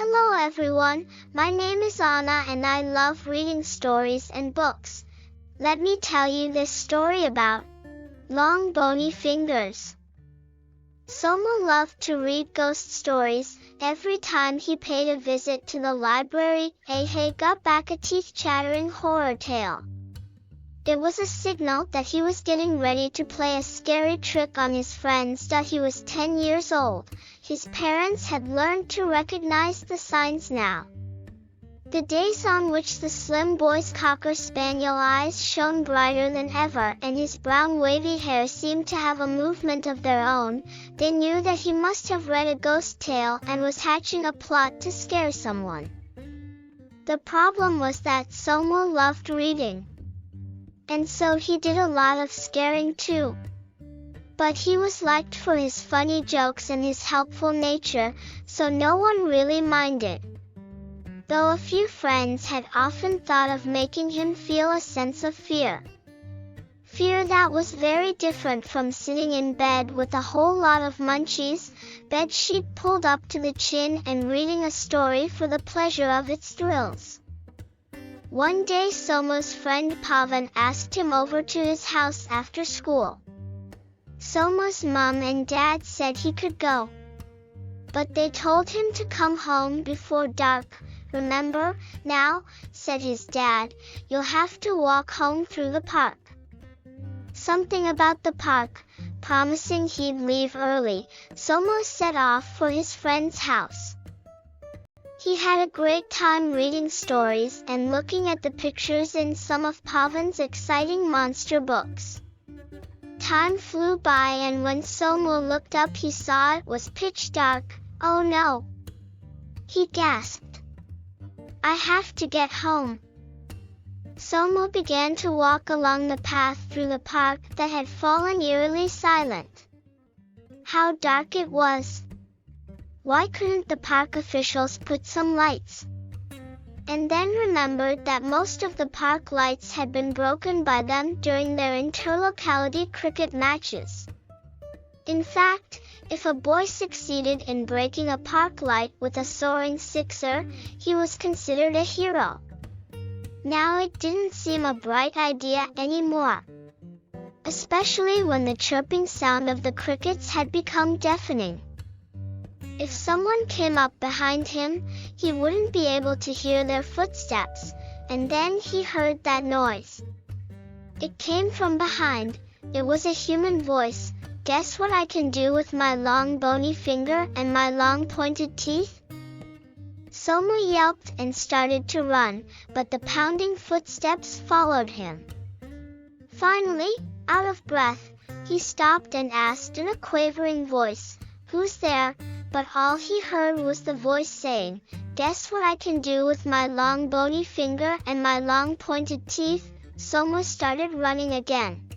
Hello everyone, my name is Anna and I love reading stories and books. Let me tell you this story about long bony fingers. Somo loved to read ghost stories. Every time he paid a visit to the library, he got back a teeth-chattering horror tale. It was a signal that he was getting ready to play a scary trick on his friends. He was 10 years old. His parents had learned to recognize the signs now. The days on which the slim boy's cocker spaniel eyes shone brighter than ever and his brown wavy hair seemed to have a movement of their own, they knew that he must have read a ghost tale and was hatching a plot to scare someone. The problem was that Somo loved reading. And so he did a lot of scaring too. But he was liked for his funny jokes and his helpful nature, so no one really minded. Though a few friends had often thought of making him feel a sense of fear. Fear that was very different from sitting in bed with a whole lot of munchies, bedsheet pulled up to the chin and reading a story for the pleasure of its thrills. One day Somo's friend Pavan asked him over to his house after school. Somo's mom and dad said he could go. But they told him to come home before dark. Remember, now, said his dad, you'll have to walk home through the park. Something about the park, promising he'd leave early, Somo set off for his friend's house. He had a great time reading stories and looking at the pictures in some of Pavan's exciting monster books. Time flew by and when Somo looked up he saw it was pitch dark. Oh no! He gasped. I have to get home. Somo began to walk along the path through the park that had fallen eerily silent. How dark it was! Why couldn't the park officials put some lights? And then remembered that most of the park lights had been broken by them during their inter-locality cricket matches. In fact, if a boy succeeded in breaking a park light with a soaring sixer, he was considered a hero. Now it didn't seem a bright idea anymore. Especially when the chirping sound of the crickets had become deafening. If someone came up behind him, he wouldn't be able to hear their footsteps, and then he heard that noise. It came from behind. It was a human voice. Guess what I can do with my long bony finger and my long pointed teeth? Somo yelped and started to run, but the pounding footsteps followed him. Finally, out of breath, he stopped and asked in a quavering voice, "Who's there?" But all he heard was the voice saying, "Guess what I can do with my long bony finger and my long pointed teeth?" Somo started running again.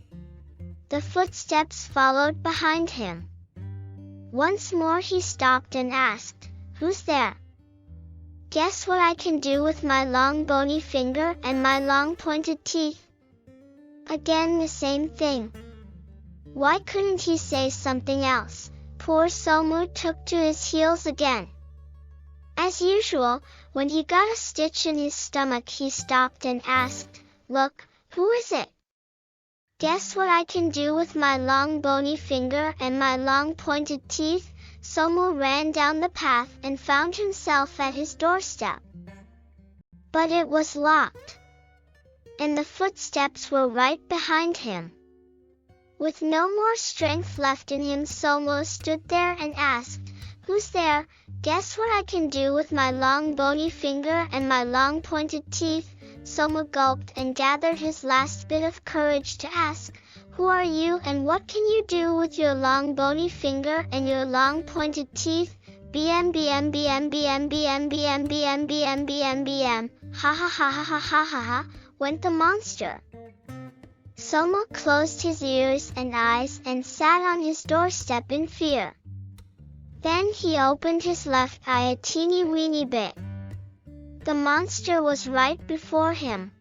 The footsteps followed behind him. Once more he stopped and asked, "Who's there?" "Guess what I can do with my long bony finger and my long pointed teeth?" Again the same thing. Why couldn't he say something else? Poor Somo took to his heels again. As usual, when he got a stitch in his stomach he stopped and asked, "Look, who is it?" "Guess what I can do with my long bony finger and my long pointed teeth?" Somo ran down the path and found himself at his doorstep. But it was locked. And the footsteps were right behind him. With no more strength left in him, Somo stood there and asked, "Who's there? Guess what I can do with my long bony finger and my long pointed teeth?" Somo gulped and gathered his last bit of courage to ask, "Who are you and what can you do with your long bony finger and your long pointed teeth?" "BM BM BM BM BM BM BM BM BM BM, ha ha ha ha ha ha ha ha," went the monster. Somo closed his ears and eyes and sat on his doorstep in fear. Then he opened his left eye a teeny weeny bit. The monster was right before him.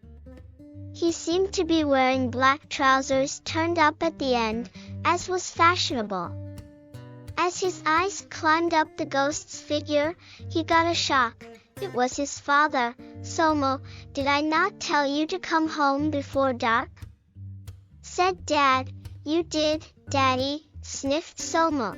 He seemed to be wearing black trousers turned up at the end, as was fashionable. As his eyes climbed up the ghost's figure, he got a shock. It was his father. "Somo, did I not tell you to come home before dark?" said Dad. "You did, Daddy," sniffed Somo.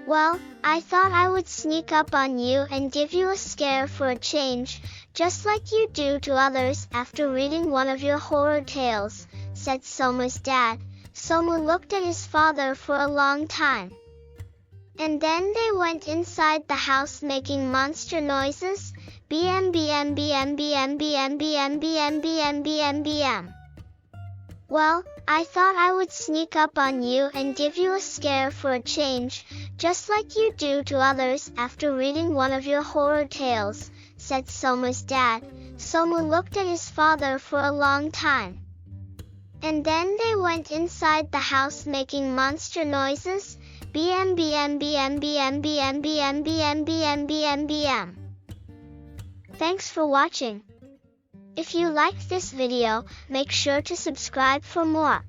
"Well, I thought I would sneak up on you and give you a scare for a change, just like you do to others after reading one of your horror tales," said Somo's dad. Somo looked at his father for a long time. And then they went inside the house making monster noises. BM BM BM BM BM BM BM BM BM BM. "Well, I thought I would sneak up on you and give you a scare for a change, just like you do to others after reading one of your horror tales," said Somo's dad. Somo looked at his father for a long time. And then they went inside the house making monster noises. BM BM BM BM BM BM BM BM BM BM. Thanks for watching. If you liked this video, make sure to subscribe for more.